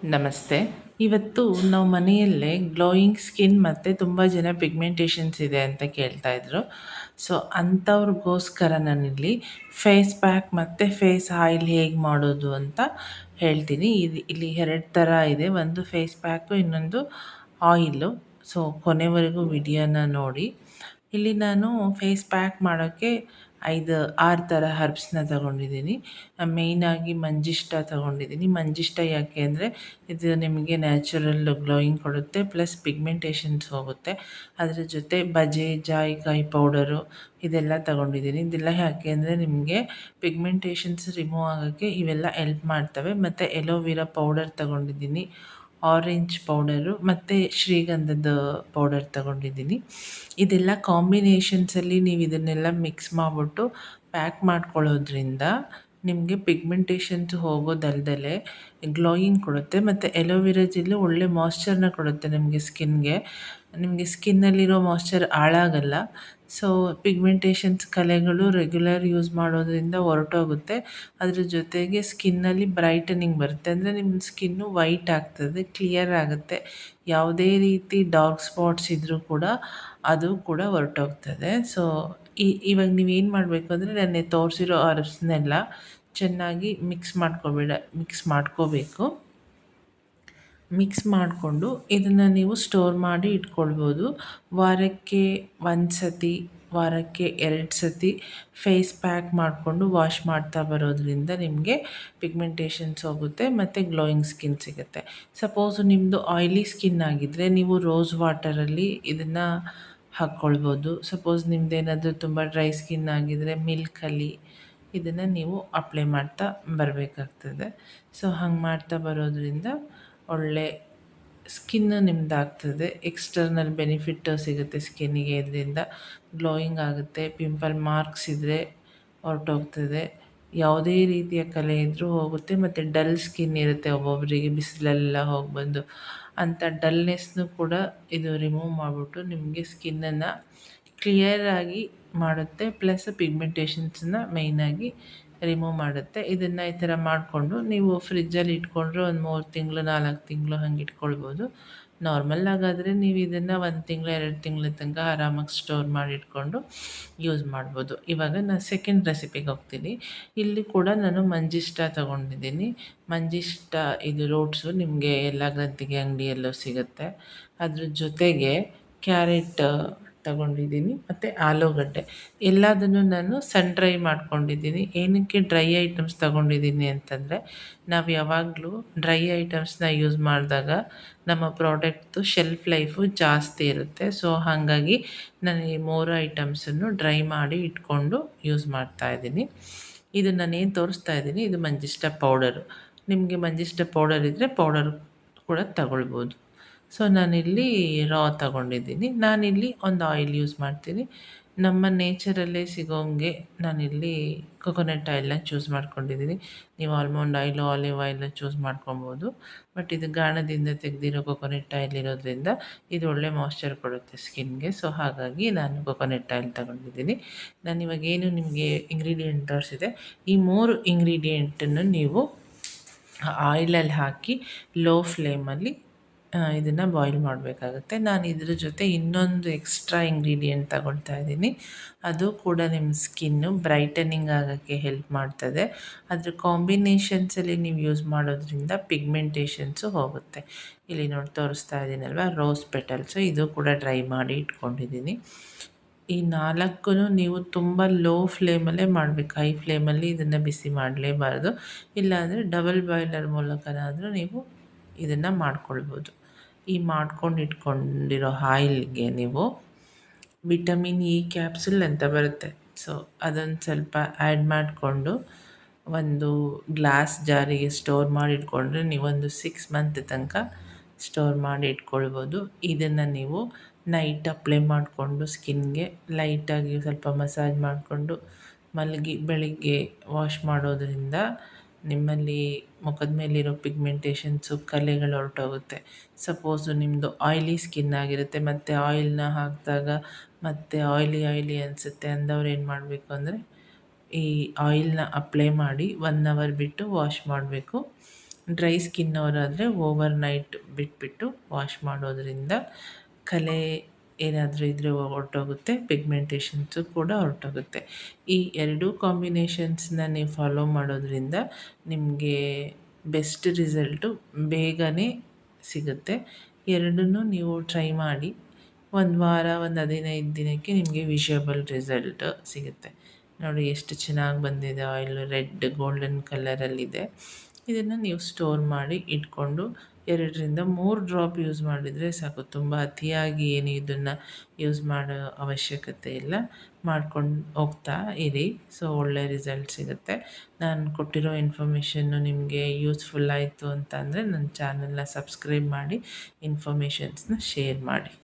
ನಮಸ್ತೆ. ಇವತ್ತು ನಾವು ಮನೆಯಲ್ಲೇ ಗ್ಲೋಯಿಂಗ್ ಸ್ಕಿನ್ ಮತ್ತು ತುಂಬ ಜನ ಪಿಗ್ಮೆಂಟೇಷನ್ಸ್ ಇದೆ ಅಂತ ಕೇಳ್ತಾ ಇದ್ರು. ಸೊ, ಅಂಥವ್ರಿಗೋಸ್ಕರ ನಾನಿಲ್ಲಿ ಫೇಸ್ ಪ್ಯಾಕ್ ಮತ್ತು ಫೇಸ್ ಆಯಿಲ್ ಹೇಗೆ ಮಾಡೋದು ಅಂತ ಹೇಳ್ತೀನಿ. ಇಲ್ಲಿ 2 ಥರ ಇದೆ. ಒಂದು ಫೇಸ್ ಪ್ಯಾಕು, ಇನ್ನೊಂದು ಆಯಿಲು. ಸೊ, ಕೊನೆವರೆಗೂ ವಿಡಿಯೋನ ನೋಡಿ. ಇಲ್ಲಿ ನಾನು ಫೇಸ್ ಪ್ಯಾಕ್ ಮಾಡೋಕ್ಕೆ 6 ಥರ ಹರ್ಬ್ಸ್‌ನ ತಗೊಂಡಿದ್ದೀನಿ. ಮೇಯ್ನಾಗಿ ಮಂಜಿಷ್ಟ ತಗೊಂಡಿದ್ದೀನಿ. ಮಂಜಿಷ್ಟ ಯಾಕೆ ಅಂದರೆ ಇದು ನಿಮಗೆ ನ್ಯಾಚುರಲ್ ಗ್ಲೋಯಿಂಗ್ ಕೊಡುತ್ತೆ, ಪ್ಲಸ್ ಪಿಗ್ಮೆಂಟೇಷನ್ಸ್ ಹೋಗುತ್ತೆ. ಅದ್ರ ಜೊತೆ ಬಜೆ, ಜಾಯಿಕಾಯಿ ಪೌಡರು ಇದೆಲ್ಲ ತಗೊಂಡಿದ್ದೀನಿ. ಇದೆಲ್ಲ ಯಾಕೆ ಅಂದರೆ ನಿಮಗೆ ಪಿಗ್ಮೆಂಟೇಷನ್ಸ್ ರಿಮೂವ್ ಆಗೋಕ್ಕೆ ಇವೆಲ್ಲ ಎಲ್ಪ್ ಮಾಡ್ತವೆ. ಮತ್ತು ಎಲೋವಿರಾ ಪೌಡರ್ ತಗೊಂಡಿದ್ದೀನಿ, ಆರೆಂಜ್ ಪೌಡರು ಮತ್ತು ಶ್ರೀಗಂಧದ ಪೌಡರ್ ತಗೊಂಡಿದ್ದೀನಿ. ಇದೆಲ್ಲ ಕಾಂಬಿನೇಷನ್ಸಲ್ಲಿ ನೀವು ಇದನ್ನೆಲ್ಲ ಮಿಕ್ಸ್ ಮಾಡಿಬಿಟ್ಟು ಪ್ಯಾಕ್ ಮಾಡ್ಕೊಳ್ಳೋದ್ರಿಂದ ನಿಮಗೆ ಪಿಗ್ಮೆಂಟೇಷನ್ಸ್ ಹೋಗೋದಲ್ದಲೆ ಗ್ಲೋಯಿಂಗ್ ಕೊಡುತ್ತೆ. ಮತ್ತು ಎಲೋವೆರಾ ಜೆಲ್ಲು ಒಳ್ಳೆ ಮಾಯ್ಶ್ಚರ್‌ನ ಕೊಡುತ್ತೆ ನಿಮಗೆ ಸ್ಕಿನ್‌ಗೆ. ನಿಮಗೆ ಸ್ಕಿನ್ನಲ್ಲಿರೋ ಮಾಯ್ಶ್ಚರ್ ಹಾಳಾಗಲ್ಲ. ಸೊ, ಪಿಗ್ಮೆಂಟೇಷನ್ಸ್ ಕಲೆಗಳು ರೆಗ್ಯುಲರ್ ಯೂಸ್ ಮಾಡೋದ್ರಿಂದ ಹೊರಟೋಗುತ್ತೆ. ಅದ್ರ ಜೊತೆಗೆ ಸ್ಕಿನ್ನಲ್ಲಿ ಬ್ರೈಟನಿಂಗ್ ಬರುತ್ತೆ. ಅಂದರೆ ನಿಮ್ಮ ಸ್ಕಿನ್ನು ವೈಟ್ ಆಗ್ತದೆ, ಕ್ಲಿಯರ್ ಆಗುತ್ತೆ. ಯಾವುದೇ ರೀತಿ ಡಾರ್ಕ್ ಸ್ಪಾಟ್ಸ್ ಇದ್ದರೂ ಕೂಡ ಅದು ಕೂಡ ಹೊರಟೋಗ್ತದೆ. ಸೊ, ಇವಾಗ ನೀವೇನು ಮಾಡಬೇಕು ಅಂದರೆ ನೆನ್ನೆ ತೋರಿಸಿರೋ ಹರ್ಬ್ಸ್‌ನೆಲ್ಲ ಚೆನ್ನಾಗಿ ಮಿಕ್ಸ್ ಮಾಡ್ಕೋಬೇಕು. ಮಿಕ್ಸ್ ಮಾಡಿಕೊಂಡು ಇದನ್ನು ನೀವು ಸ್ಟೋರ್ ಮಾಡಿ ಇಟ್ಕೊಳ್ಬೋದು. ವಾರಕ್ಕೆ 1 ಸತಿ, ವಾರಕ್ಕೆ 2 ಸತಿ ಫೇಸ್ ಪ್ಯಾಕ್ ಮಾಡಿಕೊಂಡು ವಾಶ್ ಮಾಡ್ತಾ ಬರೋದ್ರಿಂದ ನಿಮಗೆ ಪಿಗ್ಮೆಂಟೇಷನ್ಸ್ ಹೋಗುತ್ತೆ ಮತ್ತು ಗ್ಲೋಯಿಂಗ್ ಸ್ಕಿನ್ ಸಿಗುತ್ತೆ. ಸಪೋಸ್ ನಿಮ್ಮದು ಆಯಿಲಿ ಸ್ಕಿನ್ ಆಗಿದ್ದರೆ ನೀವು ರೋಸ್ ವಾಟರಲ್ಲಿ ಇದನ್ನು ಹಾಕ್ಕೊಳ್ಬೋದು. ಸಪೋಸ್ ನಿಮ್ಮದೇನಾದರೂ ತುಂಬ ಡ್ರೈ ಸ್ಕಿನ್ ಆಗಿದ್ದರೆ ಮಿಲ್ಕಲ್ಲಿ ಇದನ್ನು ನೀವು ಅಪ್ಲೈ ಮಾಡ್ತಾ ಬರಬೇಕಾಗ್ತದೆ. ಸೊ, ಹಂಗೆ ಮಾಡ್ತಾ ಬರೋದ್ರಿಂದ ಒಳ್ಳೆ ಸ್ಕಿನ್ನು ನಿಮ್ಮದಾಗ್ತದೆ. ಎಕ್ಸ್ಟರ್ನಲ್ ಬೆನಿಫಿಟ್ ಸಿಗುತ್ತೆ ಸ್ಕಿನ್ನಿಗೆ. ಇದರಿಂದ ಗ್ಲೋಯಿಂಗ್ ಆಗುತ್ತೆ. ಪಿಂಪಲ್ ಮಾರ್ಕ್ಸ್ ಇದ್ದರೆ ಹೊರಟೋಗ್ತದೆ. ಯಾವುದೇ ರೀತಿಯ ಕಲೆ ಇದ್ದರೂ ಹೋಗುತ್ತೆ. ಮತ್ತು ಡಲ್ ಸ್ಕಿನ್ ಇರುತ್ತೆ ಒಬ್ಬೊಬ್ಬರಿಗೆ ಬಿಸಿಲಲ್ಲೆಲ್ಲ ಹೋಗಿ ಬಂದು, ಅಂಥ ಡಲ್ನೆಸ್‌ನೂ ಕೂಡ ಇದು ರಿಮೂವ್ ಮಾಡಿಬಿಟ್ಟು ನಿಮಗೆ ಸ್ಕಿನ್ನನ್ನು ಕ್ಲಿಯರಾಗಿ ಮಾಡುತ್ತೆ. ಪ್ಲಸ್ ಪಿಗ್ಮೆಂಟೇಷನ್ಸನ್ನ ಮೇಯ್ನಾಗಿ ರಿಮೂವ್ ಮಾಡುತ್ತೆ. ಇದನ್ನು ಈ ಥರ ಮಾಡಿಕೊಂಡು ನೀವು ಫ್ರಿಜ್ಜಲ್ಲಿ ಇಟ್ಕೊಂಡ್ರೆ ಒಂದು 3 ತಿಂಗಳು, 4 ತಿಂಗಳು ಹಂಗೆ ಇಟ್ಕೊಳ್ಬೋದು. ನಾರ್ಮಲ್ಲಾಗಾದರೆ ನೀವು ಇದನ್ನು 1 ತಿಂಗಳು, 2 ತಿಂಗಳ ತನಕ ಆರಾಮಾಗಿ ಸ್ಟೋರ್ ಮಾಡಿ ಇಟ್ಕೊಂಡು ಯೂಸ್ ಮಾಡ್ಬೋದು. ಇವಾಗ ನಾನು ಸೆಕೆಂಡ್ ರೆಸಿಪಿಗೆ ಹೋಗ್ತೀನಿ. ಇಲ್ಲಿ ಕೂಡ ನಾನು ಮಂಜಿಷ್ಟ ತಗೊಂಡಿದ್ದೀನಿ. ಮಂಜಿಷ್ಟ ಇದು ರೋಟ್ಸು ನಿಮಗೆ ಎಲ್ಲ ಗಂತಿಗೆ ಅಂಗಡಿಯಲ್ಲೂ ಸಿಗುತ್ತೆ. ಅದ್ರ ಜೊತೆಗೆ ಕ್ಯಾರೆಟ್ ತಗೊಂಡಿದ್ದೀನಿ ಮತ್ತು ಆಲೂಗಡ್ಡೆ ಎಲ್ಲದನ್ನು ನಾನು ಸನ್ ಡ್ರೈ ಮಾಡ್ಕೊಂಡಿದ್ದೀನಿ. ಏನಕ್ಕೆ ಡ್ರೈ ಐಟಮ್ಸ್ ತಗೊಂಡಿದ್ದೀನಿ ಅಂತಂದರೆ, ನಾವು ಯಾವಾಗಲೂ ಡ್ರೈ ಐಟಮ್ಸ್‌ನ ಯೂಸ್ ಮಾಡಿದಾಗ ನಮ್ಮ ಪ್ರಾಡಕ್ಟ್ದು ಶೆಲ್ಫ್ ಲೈಫು ಜಾಸ್ತಿ ಇರುತ್ತೆ. ಸೊ, ಹಾಗಾಗಿ ನಾನು ಈ 3 ಐಟಮ್ಸನ್ನು ಡ್ರೈ ಮಾಡಿ ಇಟ್ಕೊಂಡು ಯೂಸ್ ಮಾಡ್ತಾಯಿದ್ದೀನಿ. ಇದು ನಾನೇನು ತೋರಿಸ್ತಾ ಇದ್ದೀನಿ ಇದು ಮಂಜಿಷ್ಟ ಪೌಡರು. ನಿಮಗೆ ಮಂಜಿಷ್ಟ ಪೌಡರ್ ಇದ್ದರೆ ಪೌಡರ್ ಕೂಡ ತಗೊಳ್ಬೋದು. ಸೊ, ನಾನಿಲ್ಲಿ ರಾ ತಗೊಂಡಿದ್ದೀನಿ. ನಾನಿಲ್ಲಿ ಒಂದು ಆಯಿಲ್ ಯೂಸ್ ಮಾಡ್ತೀನಿ. ನಮ್ಮ ನೇಚರಲ್ಲೇ ಸಿಗೋಂಗೆ ನಾನಿಲ್ಲಿ ಕೊಕೊನಟ್ ಆಯಿಲ್‌ನ ಚೂಸ್ ಮಾಡ್ಕೊಂಡಿದ್ದೀನಿ. ನೀವು ಆಲ್ಮಂಡ್ ಆಯಿಲು, ಆಲಿವ್ ಆಯಿಲ್‌ನ ಚೂಸ್ ಮಾಡ್ಕೊಬೋದು. ಬಟ್ ಇದು ಗಾಣದಿಂದ ತೆಗೆದಿರೋ ಕೊಕೊನಟ್ ಆಯಿಲ್ ಇರೋದ್ರಿಂದ ಇದು ಒಳ್ಳೆ ಮಾಯ್ಶ್ಚರ್ ಕೊಡುತ್ತೆ ಸ್ಕಿನ್‌ಗೆ. ಸೊ, ಹಾಗಾಗಿ ನಾನು ಕೊಕೊನಟ್ ಆಯಿಲ್ ತಗೊಂಡಿದ್ದೀನಿ. ನಾನಿವಾಗ ಏನು ನಿಮಗೆ ಇಂಗ್ರೀಡಿಯೆಂಟ್ ತೋರಿಸಿದೆ, ಈ 3 ಇಂಗ್ರೀಡಿಯೆಂಟನ್ನು ನೀವು ಆಯಿಲಲ್ಲಿ ಹಾಕಿ ಲೋ ಫ್ಲೇಮಲ್ಲಿ ಇದನ್ನು ಬಾಯ್ಲ್ ಮಾಡಬೇಕಾಗುತ್ತೆ. ನಾನು ಇದ್ರ ಜೊತೆ ಇನ್ನೊಂದು ಎಕ್ಸ್ಟ್ರಾ ಇಂಗ್ರೀಡಿಯೆಂಟ್ ತಗೊಳ್ತಾ ಇದ್ದೀನಿ. ಅದು ಕೂಡ ನಿಮ್ಮ ಸ್ಕಿನ್ನು ಬ್ರೈಟನಿಂಗ್ ಆಗೋಕ್ಕೆ ಹೆಲ್ಪ್ ಮಾಡ್ತದೆ. ಅದ್ರ ಕಾಂಬಿನೇಷನ್ಸಲ್ಲಿ ನೀವು ಯೂಸ್ ಮಾಡೋದ್ರಿಂದ ಪಿಗ್ಮೆಂಟೇಷನ್ಸು ಹೋಗುತ್ತೆ. ಇಲ್ಲಿ ನೋಡಿ ತೋರಿಸ್ತಾ ಇದ್ದೀನಲ್ವ, ರೋಸ್ ಪೆಟಲ್ಸು ಇದು ಕೂಡ ಡ್ರೈ ಮಾಡಿ ಇಟ್ಕೊಂಡಿದ್ದೀನಿ. ಈ 4 ನೀವು ತುಂಬ ಲೋ ಫ್ಲೇಮಲ್ಲೇ ಮಾಡಬೇಕು. ಹೈ ಫ್ಲೇಮಲ್ಲಿ ಇದನ್ನು ಬಿಸಿ ಮಾಡಲೇಬಾರ್ದು. ಇಲ್ಲಾಂದರೆ ಡಬಲ್ ಬಾಯ್ಲರ್ ಮೂಲಕನಾದರೂ ನೀವು ಇದನ್ನು ಮಾಡ್ಕೊಳ್ಬೋದು. ಈ ಮಾಡ್ಕೊಂಡು ಇಟ್ಕೊಂಡಿರೋ ಆಯಿಲ್ಗೆ ನೀವು ವಿಟಮಿನ್ ಇ ಕ್ಯಾಪ್ಸುಲ್ ಅಂತ ಬರುತ್ತೆ. ಸೊ, ಅದೊಂದು ಸ್ವಲ್ಪ ಆ್ಯಡ್ ಮಾಡಿಕೊಂಡು ಒಂದು ಗ್ಲಾಸ್ ಜಾರಿಗೆ ಸ್ಟೋರ್ ಮಾಡಿ ಇಟ್ಕೊಂಡ್ರೆ ನೀವೊಂದು 6 ಮಂತ್ ತನಕ ಸ್ಟೋರ್ ಮಾಡಿ ಇಟ್ಕೊಳ್ಬೋದು. ಇದನ್ನು ನೀವು ನೈಟ್ ಅಪ್ಲೈ ಮಾಡಿಕೊಂಡು ಸ್ಕಿನ್ಗೆ ಲೈಟಾಗಿ ಸ್ವಲ್ಪ ಮಸಾಜ್ ಮಾಡಿಕೊಂಡು ಮಲಗಿ ಬೆಳಿಗ್ಗೆ ವಾಶ್ ಮಾಡೋದರಿಂದ ನಿಮ್ಮಲ್ಲಿ ಮುಖದ ಮೇಲಿರೋ ಪಿಗ್ಮೆಂಟೇಷನ್ಸು, ಕಲೆಗಳು ಹೊರಟೋಗುತ್ತೆ. ಸಪೋಸು ನಿಮ್ಮದು ಆಯಿಲಿ ಸ್ಕಿನ್ ಆಗಿರುತ್ತೆ ಮತ್ತು ಆಯಿಲ್ನ ಹಾಕಿದಾಗ ಮತ್ತೆ ಆಯಿಲಿ ಅನಿಸುತ್ತೆ ಅಂದವ್ರು ಏನು ಮಾಡಬೇಕು ಅಂದರೆ ಈ ಆಯಿಲ್ನ ಅಪ್ಲೈ ಮಾಡಿ 1 ಅವರ್ ಬಿಟ್ಟು ವಾಶ್ ಮಾಡಬೇಕು. ಡ್ರೈ ಸ್ಕಿನ್ ಅವರಾದರೆ ಓವರ್ ನೈಟ್ ಬಿಟ್ಬಿಟ್ಟು ವಾಶ್ ಮಾಡೋದ್ರಿಂದ ಕಲೆ ಏನಾದರೂ ಇದ್ದರೆ ಹೊರ್ಟೋಗುತ್ತೆ, ಪಿಗ್ಮೆಂಟೇಷನ್ಸು ಕೂಡ ಹೊರ್ಟೋಗುತ್ತೆ. ಈ ಎರಡೂ ಕಾಂಬಿನೇಷನ್ಸ್‌ನ ನೀವು ಫಾಲೋ ಮಾಡೋದ್ರಿಂದ ನಿಮಗೆ ಬೆಸ್ಟ್ ರಿಸಲ್ಟು ಬೇಗನೆ ಸಿಗುತ್ತೆ. ಎರಡನ್ನೂ ನೀವು ಟ್ರೈ ಮಾಡಿ. ಒಂದು ವಾರ, ಒಂದು 15 ದಿನಕ್ಕೆ ನಿಮಗೆ ವಿಷಯಬಲ್ ರಿಸಲ್ಟ್ ಸಿಗುತ್ತೆ. ನೋಡಿ ಎಷ್ಟು ಚೆನ್ನಾಗಿ ಬಂದಿದೆ ಆಯಿಲು, ರೆಡ್ ಗೋಲ್ಡನ್ ಕಲರಲ್ಲಿದೆ. ಇದನ್ನು ನೀವು ಸ್ಟೋರ್ ಮಾಡಿ ಇಟ್ಕೊಂಡು 2ರಿಂದ 3 ಡ್ರಾಪ್ ಯೂಸ್ ಮಾಡಿದರೆ ಸಾಕು. ತುಂಬ ಅತಿಯಾಗಿ ಏನು ಇದನ್ನು ಯೂಸ್ ಮಾಡೋ ಅವಶ್ಯಕತೆ ಇಲ್ಲ. ಮಾಡ್ಕೊಂಡು ಹೋಗ್ತಾ ಇರಿ. ಸೊ ಒಳ್ಳೆ ರಿಸಲ್ಟ್ ಸಿಗುತ್ತೆ. ನಾನು ಕೊಟ್ಟಿರೋ ಇನ್ಫಾರ್ಮೇಷನ್ನು ನಿಮಗೆ ಯೂಸ್‌ಫುಲ್ ಆಯಿತು ಅಂತ ಅಂದರೆ ನನ್ನ ಚಾನಲ್‌ನ ಸಬ್ಸ್ಕ್ರೈಬ್ ಮಾಡಿ, ಇನ್ಫಾರ್ಮೇಷನ್ಸ್‌ನ ಶೇರ್ ಮಾಡಿ.